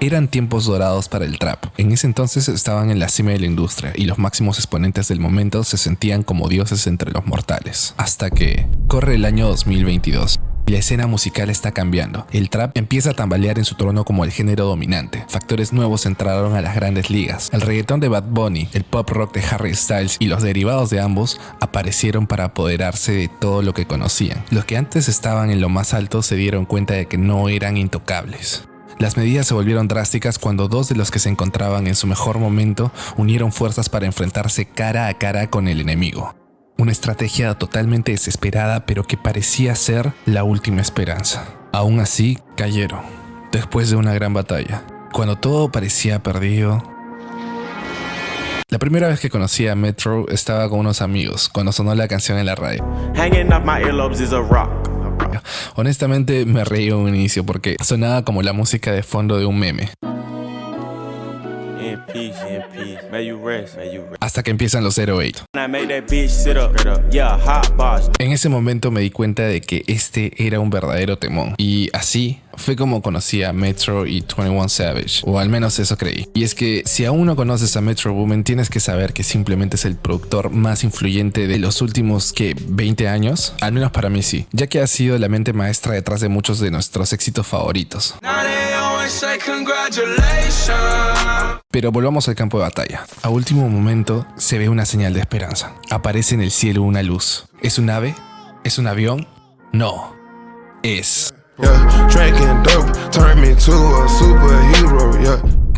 Eran tiempos dorados para el trap. En ese entonces estaban en la cima de la industria y los máximos exponentes del momento se sentían como dioses entre los mortales. Hasta que corre el año 2022. La escena musical está cambiando. El trap empieza a tambalear en su trono como el género dominante. Factores nuevos entraron a las grandes ligas. El reggaetón de Bad Bunny, el pop rock de Harry Styles y los derivados de ambos aparecieron para apoderarse de todo lo que conocían. Los que antes estaban en lo más alto se dieron cuenta de que no eran intocables. Las medidas se volvieron drásticas cuando dos de los que se encontraban en su mejor momento unieron fuerzas para enfrentarse cara a cara con el enemigo. Una estrategia totalmente desesperada, pero que parecía ser la última esperanza. Aún así, cayeron, después de una gran batalla. Cuando todo parecía perdido... La primera vez que conocí a Metro estaba con unos amigos, cuando sonó la canción en la radio. Hanging off my earlobes is a rock. Honestamente me reí en un inicio porque sonaba como la música de fondo de un meme. In peace. May you rest. Hasta que empiezan los 08. I made that bitch sit up. Yeah, hot boss. En ese momento me di cuenta de que este era un verdadero temón. Y así fue como conocí a Metro y 21 Savage. O al menos eso creí. Y es que si aún no conoces a Metro Boomin, tienes que saber que simplemente es el productor más influyente de los últimos, ¿qué? 20 años. Al menos para mí sí. Ya que ha sido la mente maestra detrás de muchos de nuestros éxitos favoritos. Pero volvamos al campo de batalla. A último momento se ve una señal de esperanza. Aparece en el cielo una luz. ¿Es un ave? ¿Es un avión? No. Es...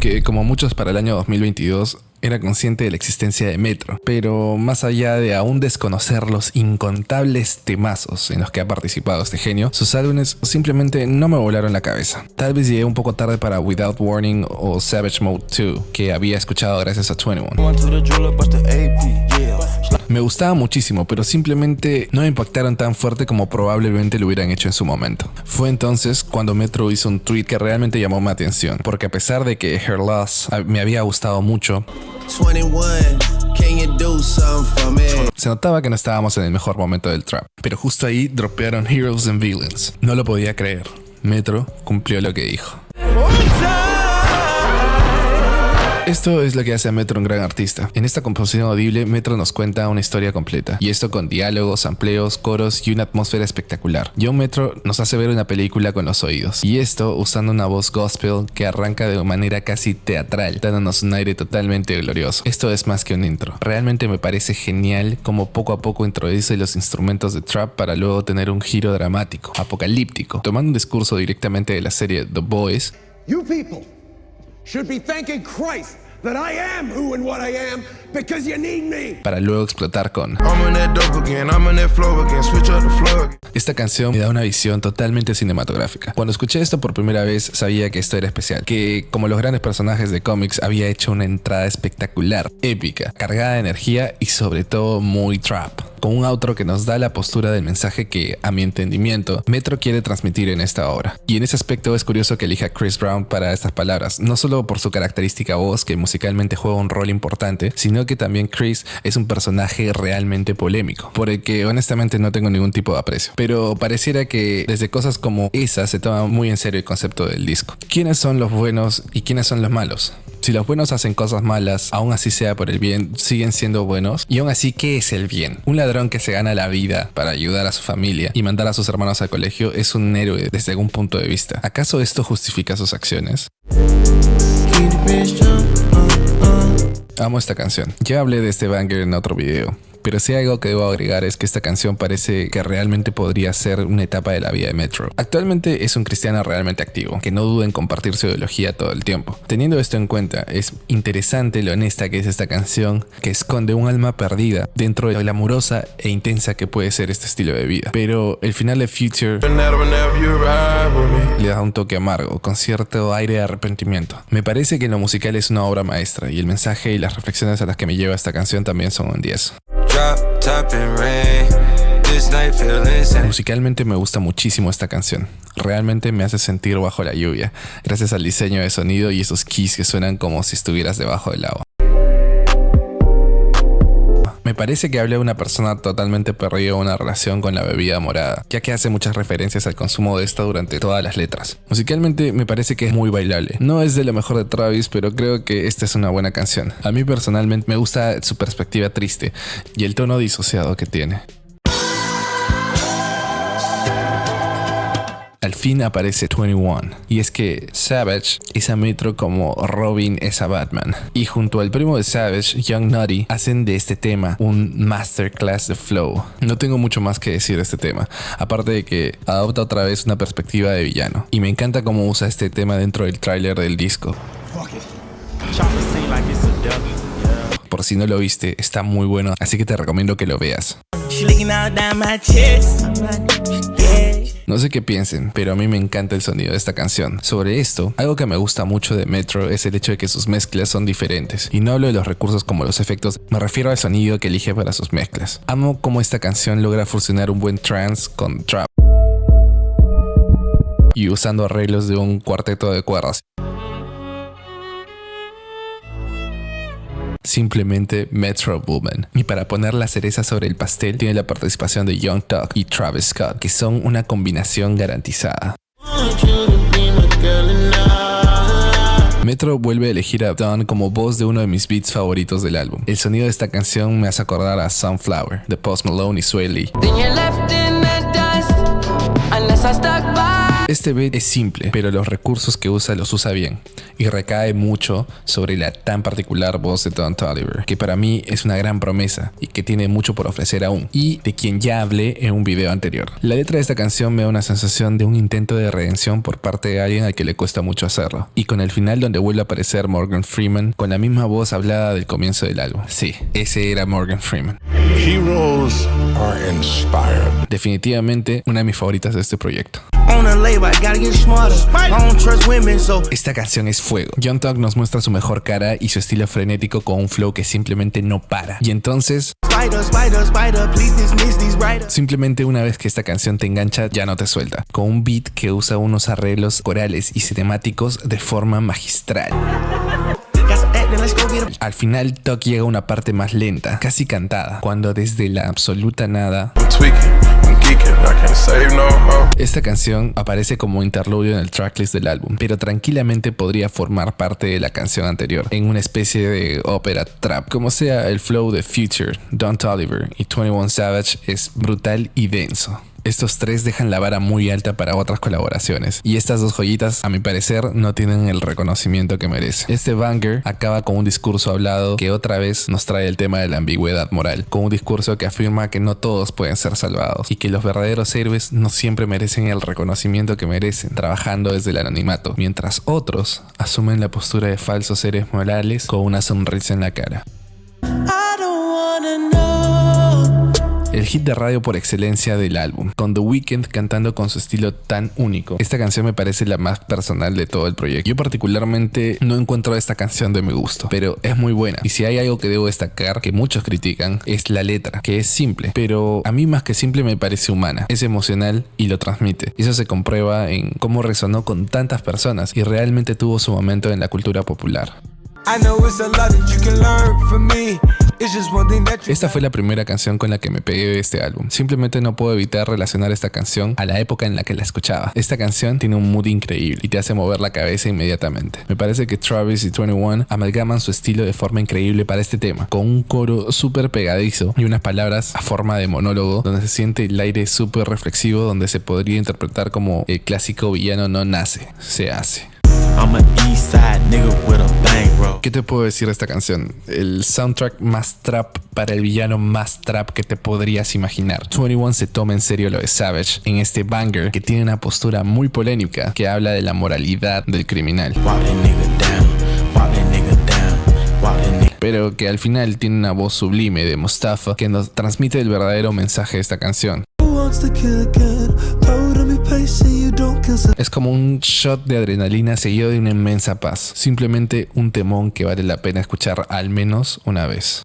que como muchos para el año 2022 era consciente de la existencia de Metro, pero más allá de aún desconocer los incontables temazos en los que ha participado este genio, sus álbumes simplemente no me volaron la cabeza. Tal vez llegué un poco tarde para Without Warning o Savage Mode 2, que había escuchado gracias a 21. Me gustaba muchísimo, pero simplemente no me impactaron tan fuerte como probablemente lo hubieran hecho en su momento. Fue entonces cuando Metro hizo un tweet que realmente llamó mi atención, porque a pesar de que Her Loss me había gustado mucho, 21, can you do something for me? Se notaba que no estábamos en el mejor momento del trap, pero justo ahí dropearon Heroes and Villains. No lo podía creer. Metro cumplió lo que dijo. Esto es lo que hace a Metro un gran artista. En esta composición audible, Metro nos cuenta una historia completa, y esto con diálogos, amplios, coros y una atmósfera espectacular. John Metro nos hace ver una película con los oídos, y esto usando una voz gospel que arranca de manera casi teatral, dándonos un aire totalmente glorioso. Esto es más que un intro. Realmente me parece genial cómo poco a poco introduce los instrumentos de trap para luego tener un giro dramático, apocalíptico, tomando un discurso directamente de la serie The Boys. You people should be thanking Christ that I am who and what I am because you need me. Para luego explotar con esta canción me da una visión totalmente cinematográfica. Cuando escuché esto por primera vez sabía que esto era especial, que como los grandes personajes de cómics había hecho una entrada espectacular, épica, cargada de energía y sobre todo muy trap, con un outro que nos da la postura del mensaje que, a mi entendimiento, Metro quiere transmitir en esta obra. Y en ese aspecto es curioso que elija a Chris Brown para estas palabras, no solo por su característica voz que musicalmente juega un rol importante, sino que también Chris es un personaje realmente polémico, por el que honestamente no tengo ningún tipo de aprecio. Pero pareciera que desde cosas como esa se toma muy en serio el concepto del disco. ¿Quiénes son los buenos y quiénes son los malos? Si los buenos hacen cosas malas, aún así sea por el bien, siguen siendo buenos. Y aún así, ¿qué es el bien? Un ladrón que se gana la vida para ayudar a su familia y mandar a sus hermanos al colegio es un héroe desde algún punto de vista. ¿Acaso esto justifica sus acciones? Amo esta canción. Ya hablé de este banger en otro video, pero si hay algo que debo agregar es que esta canción parece que realmente podría ser una etapa de la vida de Metro. Actualmente es un cristiano realmente activo, que no duda en compartir su ideología todo el tiempo. Teniendo esto en cuenta, es interesante lo honesta que es esta canción, que esconde un alma perdida dentro de la glamurosa e intensa que puede ser este estilo de vida. Pero el final de Future le da un toque amargo, con cierto aire de arrepentimiento. Me parece que en lo musical es una obra maestra, y el mensaje y las reflexiones a las que me lleva esta canción también son un 10. Musicalmente me gusta muchísimo esta canción. Realmente me hace sentir bajo la lluvia, gracias al diseño de sonido y esos keys que suenan como si estuvieras debajo del agua. Me Me parece que habla de una persona totalmente perdida en una relación con la bebida morada, ya que hace muchas referencias al consumo de esta durante todas las letras. Musicalmente me parece que es muy bailable. No es de lo mejor de Travis, pero creo que esta es una buena canción. A mí personalmente me gusta su perspectiva triste y el tono disociado que tiene. Al fin aparece 21, y es que Savage es a Metro como Robin es a Batman, y junto al primo de Savage, Young Nutty, hacen de este tema un masterclass de flow. No tengo mucho más que decir de este tema, aparte de que adopta otra vez una perspectiva de villano, y me encanta cómo usa este tema dentro del tráiler del disco. Por si no lo viste, está muy bueno, así que te recomiendo que lo veas. No sé qué piensen, pero a mí me encanta el sonido de esta canción. Sobre esto, algo que me gusta mucho de Metro es el hecho de que sus mezclas son diferentes. Y no hablo de los recursos como los efectos, me refiero al sonido que elige para sus mezclas. Amo cómo esta canción logra fusionar un buen trance con trap y usando arreglos de un cuarteto de cuerdas. Simplemente Metro Boomin. Y para poner la cereza sobre el pastel, tiene la participación de Young Thug y Travis Scott, que son una combinación garantizada. Metro vuelve a elegir a Dawn como voz de uno de mis beats favoritos del álbum. El sonido de esta canción me hace acordar a Sunflower, de Post Malone y Swae Lee. Este beat es simple, pero los recursos que usa los usa bien, y recae mucho sobre la tan particular voz de Don Toliver, que para mí es una gran promesa y que tiene mucho por ofrecer aún, y de quien ya hablé en un video anterior. La letra de esta canción me da una sensación de un intento de redención por parte de alguien al que le cuesta mucho hacerlo, y con el final donde vuelve a aparecer Morgan Freeman con la misma voz hablada del comienzo del álbum. Sí, ese era Morgan Freeman. Heroes are inspired. Definitivamente una de mis favoritas de este proyecto. Esta canción es fuego. Young Thug nos muestra su mejor cara y su estilo frenético con un flow que simplemente no para. Y entonces, simplemente una vez que esta canción te engancha, ya no te suelta. Con un beat que usa unos arreglos corales y cinemáticos de forma magistral. Al final, Thug llega a una parte más lenta, casi cantada, cuando desde la absoluta nada esta canción aparece como interludio en el tracklist del álbum, pero tranquilamente podría formar parte de la canción anterior, en una especie de ópera trap. Como sea, el flow de Future, Don Toliver y 21 Savage es brutal y denso. Estos tres dejan la vara muy alta para otras colaboraciones, y estas dos joyitas, a mi parecer, no tienen el reconocimiento que merece. Este banger acaba con un discurso hablado que otra vez nos trae el tema de la ambigüedad moral, con un discurso que afirma que no todos pueden ser salvados y que los verdaderos héroes no siempre merecen el reconocimiento que merecen, trabajando desde el anonimato, mientras otros asumen la postura de falsos héroes morales con una sonrisa en la cara. El hit de radio por excelencia del álbum, con The Weeknd cantando con su estilo tan único. Esta canción me parece la más personal de todo el proyecto. Yo particularmente no encuentro esta canción de mi gusto, pero es muy buena. Y si hay algo que debo destacar, que muchos critican, es la letra, que es simple, pero a mí más que simple me parece humana. Es emocional y lo transmite. Eso se comprueba en cómo resonó con tantas personas y realmente tuvo su momento en la cultura popular. Esta fue la primera canción con la que me pegué de este álbum. Simplemente no puedo evitar relacionar esta canción a la época en la que la escuchaba. Esta canción tiene un mood increíble y te hace mover la cabeza inmediatamente. Me parece que Travis y 21 amalgaman su estilo de forma increíble para este tema, con un coro súper pegadizo y unas palabras a forma de monólogo donde se siente el aire súper reflexivo, donde se podría interpretar como el clásico villano no nace, se hace. ¿Qué te puedo decir de esta canción? El soundtrack más trap para el villano más trap que te podrías imaginar. 21 se toma en serio lo de Savage en este banger que tiene una postura muy polémica que habla de la moralidad del criminal, pero que al final tiene una voz sublime de Mustafa que nos transmite el verdadero mensaje de esta canción. Es como un shot de adrenalina seguido de una inmensa paz. Simplemente un temón que vale la pena escuchar al menos una vez.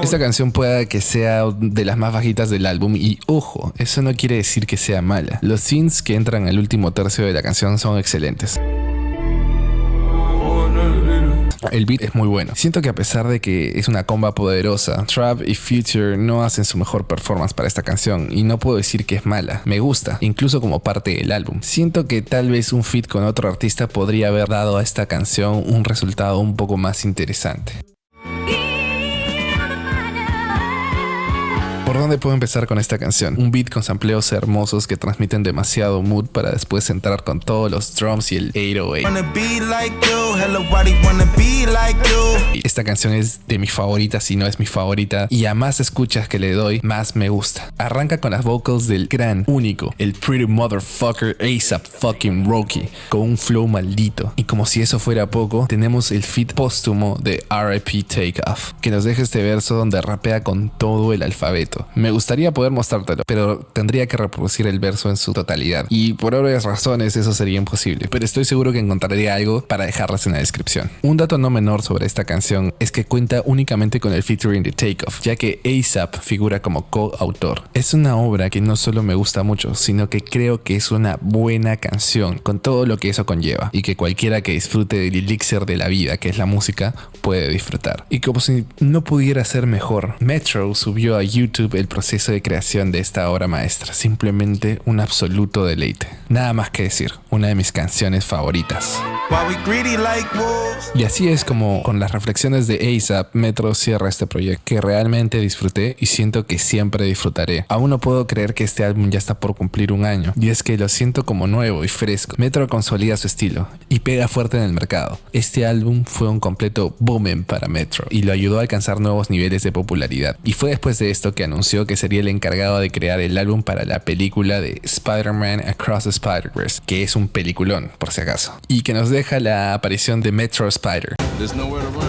Esta canción puede que sea de las más bajitas del álbum y ojo, eso no quiere decir que sea mala. Los synths que entran al último tercio de la canción son excelentes. El beat es muy bueno. Siento que a pesar de que es una comba poderosa, Trav y Future no hacen su mejor performance para esta canción y no puedo decir que es mala. Me gusta, incluso como parte del álbum. Siento que tal vez un feat con otro artista podría haber dado a esta canción un resultado un poco más interesante. ¿Por dónde puedo empezar con esta canción? Un beat con sampleos hermosos que transmiten demasiado mood para después entrar con todos los drums y el 808. Esta canción es de mis favoritas, si no es mi favorita, y a más escuchas que le doy, más me gusta. Arranca con las vocals del gran, único, el pretty motherfucker A$AP fucking Rocky, con un flow maldito. Y como si eso fuera poco, tenemos el feat póstumo de R.I.P. Takeoff, que nos deja este verso donde rapea con todo el alfabeto. Me gustaría poder mostrártelo, pero tendría que reproducir el verso en su totalidad, y por obvias razones eso sería imposible, pero estoy seguro que encontraré algo para dejarlas en la descripción. Un dato no menor sobre esta canción es que cuenta únicamente con el featuring de Takeoff, ya que A$AP figura como coautor. Es una obra que no solo me gusta mucho, sino que creo que es una buena canción con todo lo que eso conlleva, y que cualquiera que disfrute del elixir de la vida que es la música puede disfrutar. Y como si no pudiera ser mejor, Metro subió a YouTube el proceso de creación de esta obra maestra. Simplemente un absoluto deleite. Nada más que decir, una de mis canciones favoritas. Y así es como con las reflexiones de A$AP, Metro cierra este proyecto que realmente disfruté y siento que siempre disfrutaré. Aún no puedo creer que este álbum ya está por cumplir un año, y es que lo siento como nuevo y fresco. Metro consolida su estilo y pega fuerte en el mercado. Este álbum fue un completo boom para Metro y lo ayudó a alcanzar nuevos niveles de popularidad, y fue después de esto que anunció que sería el encargado de crear el álbum para la película de Spider-Man Across the Spider-Verse, que es un peliculón por si acaso, y que nos deja la aparición de Metro Spider. There's nowhere to run.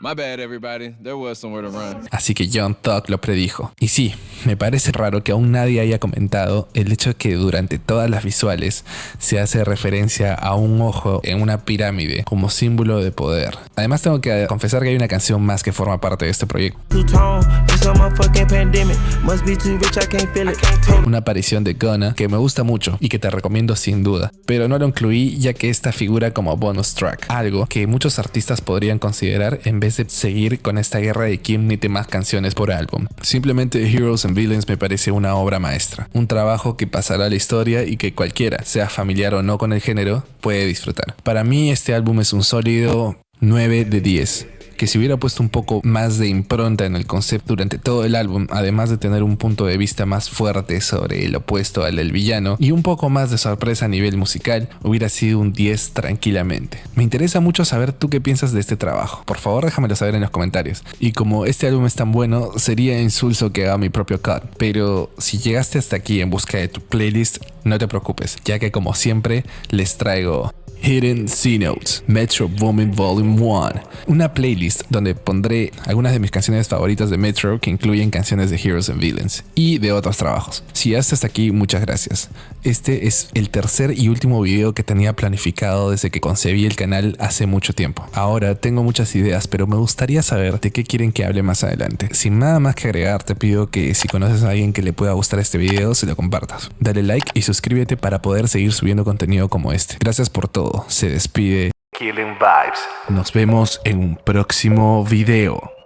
My bad, everybody. There was somewhere to run. Así que Young Thug lo predijo. Y sí, me parece raro que aún nadie haya comentado el hecho de que durante todas las visuales se hace referencia a un ojo en una pirámide como símbolo de poder. Además tengo que confesar que hay una canción más que forma parte de este proyecto. Una aparición de Gunna que me gusta mucho y que te recomiendo sin duda, pero no lo incluí ya que esta figura como bonus track, algo que muchos artistas podrían considerar en vez de seguir con esta guerra de quién mete más canciones por álbum. Simplemente Heroes and Villains me parece una obra maestra, un trabajo que pasará a la historia y que cualquiera, sea familiar o no con el género, puede disfrutar. Para mí este álbum es un sólido 9 de 10. Que si hubiera puesto un poco más de impronta en el concepto durante todo el álbum, además de tener un punto de vista más fuerte sobre el opuesto al del villano y un poco más de sorpresa a nivel musical, hubiera sido un 10 tranquilamente. Me interesa mucho saber tú qué piensas de este trabajo. Por favor, déjamelo saber en los comentarios. Y como este álbum es tan bueno, sería insulso que haga mi propio cut. Pero si llegaste hasta aquí en busca de tu playlist, no te preocupes, ya que como siempre les traigo Hidden C-Notes, Metro Boomin Volume 1, una playlist donde pondré algunas de mis canciones favoritas de Metro que incluyen canciones de Heroes and Villains y de otros trabajos. Si llegaste hasta aquí, muchas gracias. Este es el tercer y último video que tenía planificado desde que concebí el canal hace mucho tiempo. Ahora tengo muchas ideas, pero me gustaría saber de qué quieren que hable más adelante. Sin nada más que agregar, te pido que si conoces a alguien que le pueda gustar este video, se lo compartas. Dale like y suscríbete para poder seguir subiendo contenido como este. Gracias por todo. Se despide Killing Vibes. Nos vemos en un próximo video.